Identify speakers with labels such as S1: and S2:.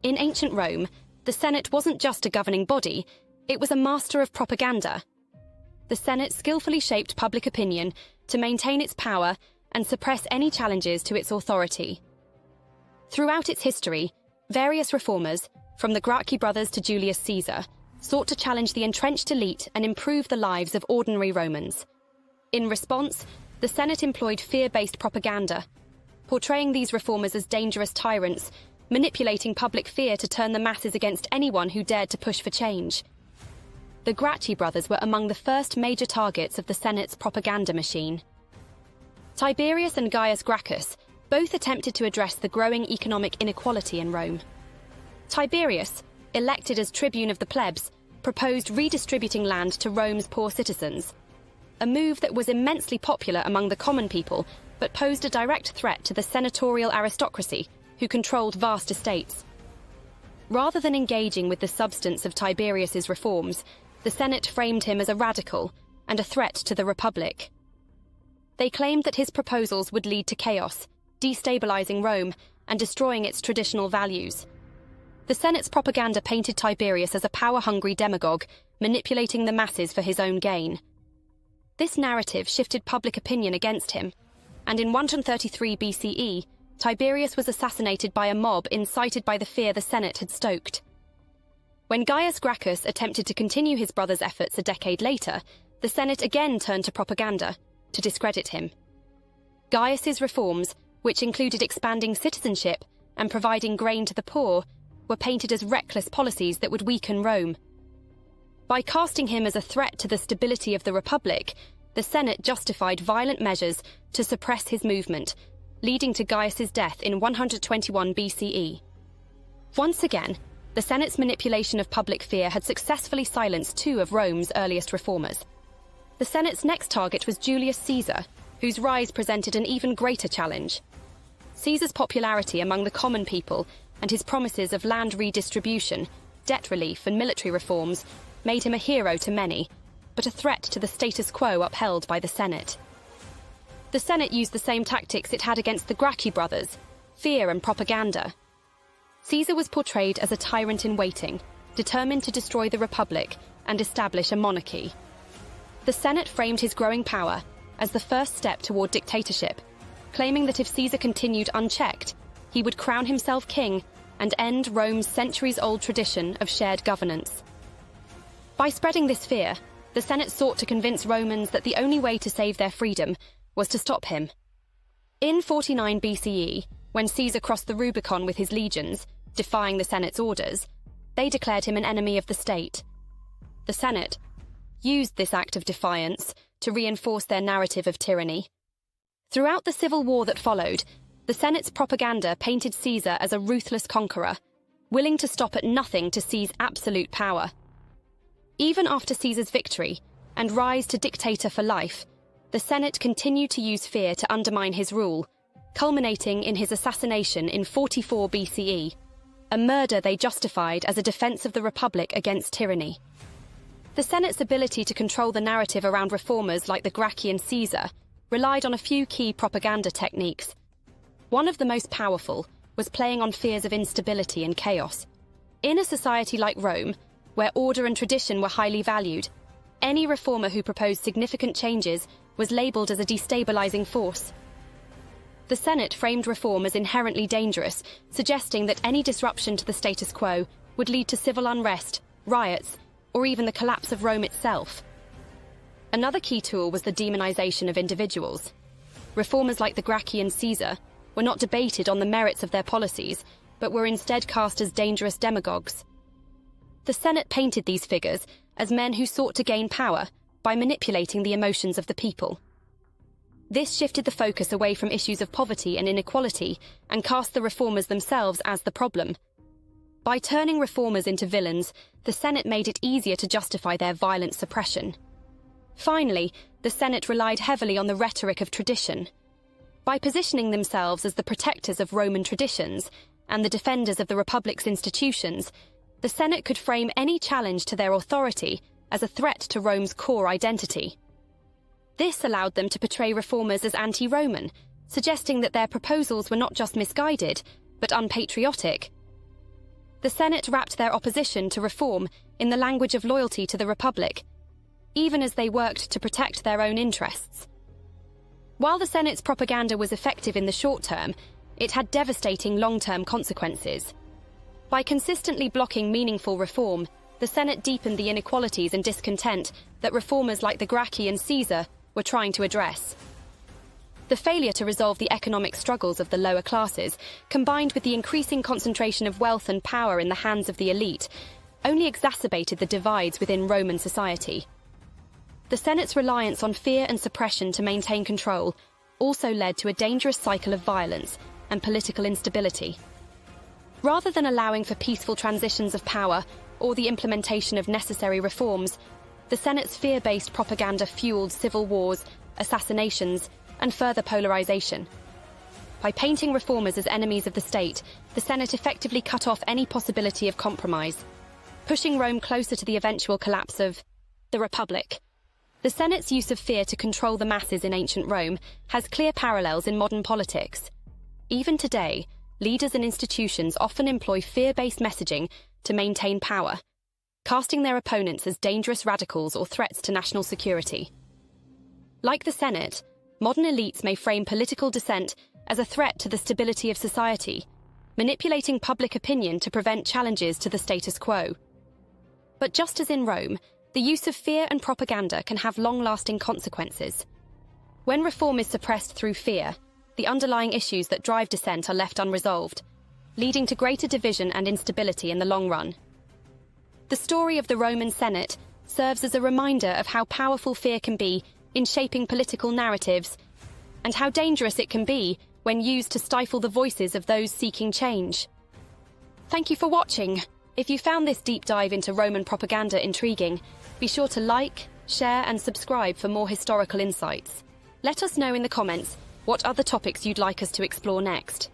S1: In ancient Rome, the Senate wasn't just a governing body, it was a master of propaganda. The Senate skillfully shaped public opinion to maintain its power and suppress any challenges to its authority. Throughout its history, various reformers, from the Gracchi Brothers to Julius Caesar, sought to challenge the entrenched elite and improve the lives of ordinary Romans. In response, the Senate employed fear-based propaganda, portraying these reformers as dangerous tyrants, manipulating public fear to turn the masses against anyone who dared to push for change. The Gracchi brothers were among the first major targets of the Senate's propaganda machine. Tiberius and Gaius Gracchus both attempted to address the growing economic inequality in Rome. Tiberius, elected as tribune of the plebs, proposed redistributing land to Rome's poor citizens, a move that was immensely popular among the common people but posed a direct threat to the senatorial aristocracy, who controlled vast estates. Rather than engaging with the substance of Tiberius's reforms, the Senate framed him as a radical and a threat to the Republic. They claimed that his proposals would lead to chaos, destabilizing Rome and destroying its traditional values. The Senate's propaganda painted Tiberius as a power-hungry demagogue, manipulating the masses for his own gain. This narrative shifted public opinion against him, and in 133 BCE, Tiberius was assassinated by a mob incited by the fear the Senate had stoked. When Gaius Gracchus attempted to continue his brother's efforts a decade later, the Senate again turned to propaganda to discredit him. Gaius's reforms, which included expanding citizenship and providing grain to the poor, were painted as reckless policies that would weaken Rome. By casting him as a threat to the stability of the Republic, the Senate justified violent measures to suppress his movement, leading to Gaius's death in 121 BCE. Once again, the Senate's manipulation of public fear had successfully silenced two of Rome's earliest reformers. The Senate's next target was Julius Caesar, whose rise presented an even greater challenge. Caesar's popularity among the common people and his promises of land redistribution, debt relief and military reforms made him a hero to many, but a threat to the status quo upheld by the Senate. The Senate used the same tactics it had against the Gracchi brothers: fear and propaganda. Caesar was portrayed as a tyrant in waiting, determined to destroy the Republic and establish a monarchy. The Senate framed his growing power as the first step toward dictatorship, claiming that if Caesar continued unchecked, he would crown himself king and end Rome's centuries-old tradition of shared governance. By spreading this fear, the Senate sought to convince Romans that the only way to save their freedom was to stop him. In 49 BCE, when Caesar crossed the Rubicon with his legions, defying the Senate's orders, they declared him an enemy of the state. The Senate used this act of defiance to reinforce their narrative of tyranny. Throughout the civil war that followed, the Senate's propaganda painted Caesar as a ruthless conqueror, willing to stop at nothing to seize absolute power. Even after Caesar's victory and rise to dictator for life, the Senate continued to use fear to undermine his rule, culminating in his assassination in 44 BCE, a murder they justified as a defense of the Republic against tyranny. The Senate's ability to control the narrative around reformers like the Gracchi and Caesar relied on a few key propaganda techniques. One of the most powerful was playing on fears of instability and chaos. In a society like Rome, where order and tradition were highly valued, any reformer who proposed significant changes was labelled as a destabilizing force. The Senate framed reform as inherently dangerous, suggesting that any disruption to the status quo would lead to civil unrest, riots, or even the collapse of Rome itself. Another key tool was the demonization of individuals. Reformers like the Gracchi and Caesar were not debated on the merits of their policies, but were instead cast as dangerous demagogues. The Senate painted these figures as men who sought to gain power by manipulating the emotions of the people. This shifted the focus away from issues of poverty and inequality and cast the reformers themselves as the problem. By turning reformers into villains, the Senate made it easier to justify their violent suppression. Finally, the Senate relied heavily on the rhetoric of tradition. By positioning themselves as the protectors of Roman traditions and the defenders of the Republic's institutions, the Senate could frame any challenge to their authority as a threat to Rome's core identity. This allowed them to portray reformers as anti-Roman, suggesting that their proposals were not just misguided, but unpatriotic. The Senate wrapped their opposition to reform in the language of loyalty to the Republic, even as they worked to protect their own interests. While the Senate's propaganda was effective in the short term, it had devastating long-term consequences. By consistently blocking meaningful reform, the Senate deepened the inequalities and discontent that reformers like the Gracchi and Caesar were trying to address. The failure to resolve the economic struggles of the lower classes, combined with the increasing concentration of wealth and power in the hands of the elite, only exacerbated the divides within Roman society. The Senate's reliance on fear and suppression to maintain control also led to a dangerous cycle of violence and political instability. Rather than allowing for peaceful transitions of power or the implementation of necessary reforms, the Senate's fear-based propaganda fueled civil wars, assassinations, and further polarization. By painting reformers as enemies of the state, the Senate effectively cut off any possibility of compromise, pushing Rome closer to the eventual collapse of the Republic. The Senate's use of fear to control the masses in ancient Rome has clear parallels in modern politics. Even today, leaders and institutions often employ fear-based messaging to maintain power, casting their opponents as dangerous radicals or threats to national security. Like the Senate, modern elites may frame political dissent as a threat to the stability of society, manipulating public opinion to prevent challenges to the status quo. But just as in Rome, the use of fear and propaganda can have long-lasting consequences. When reform is suppressed through fear, the underlying issues that drive dissent are left unresolved, leading to greater division and instability in the long run. The story of the Roman Senate serves as a reminder of how powerful fear can be in shaping political narratives, and how dangerous it can be when used to stifle the voices of those seeking change. Thank you for watching. If you found this deep dive into Roman propaganda intriguing, be sure to like, share, and subscribe for more historical insights. Let us know in the comments what other topics you'd like us to explore next.